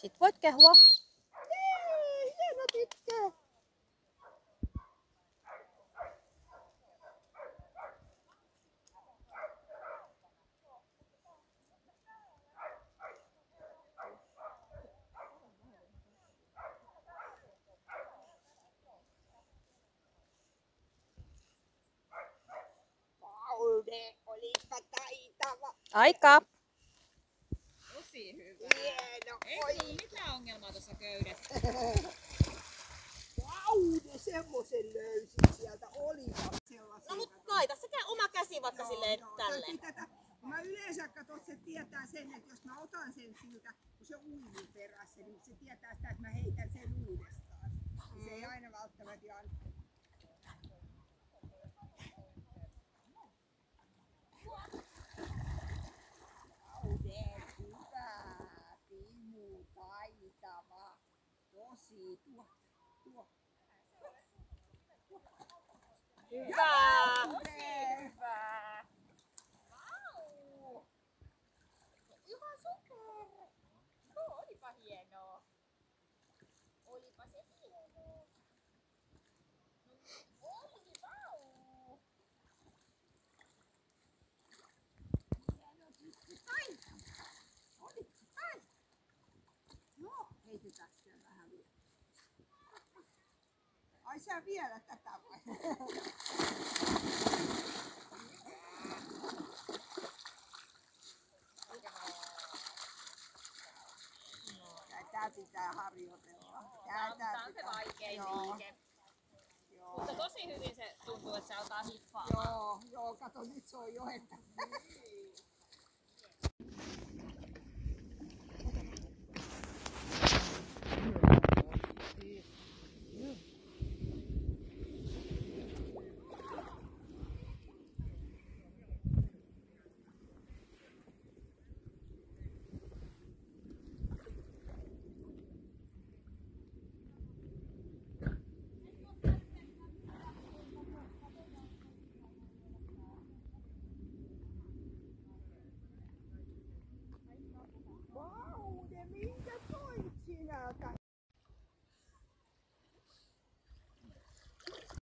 Sit voit kehua. Jee, hieno tyttö. Paude, olipa taitava. Aika. Tosi hyvä. Hieno, Ei oi. tullut mitään ongelmaa tuossa köydessä. Paude, semmosen löysit sieltä. Olipa sellaisia. No mut laita sekä oma käsi vaikka silleen tälleen. Mä yleensä katon, se tietää sen, että jos mä otan sen siltä, kun se uinnin perässä, niin se tietää sitä, että mä heitän sen uudestaan. Se ei aina välttämättä ihan... Paude, hyvä. Timu, taitava. Tosi, tuo. Hyvä. Hyvä. Vau! Ihan super! Joo, olipa hienoa. Olipa se hienoa. No, oli, vau! Hieno tyttö, taitava. Olitko taitava? Joo, heitetään siellä vähän vielä. Ai sä vielä tätä vai? Tätä pitää harjoitella. Tää on se vaikein liike. Joo. Mutta tosi hyvin se tuntuu, että se alkaa hiffaamaan. Joo, kato nyt se on jo, että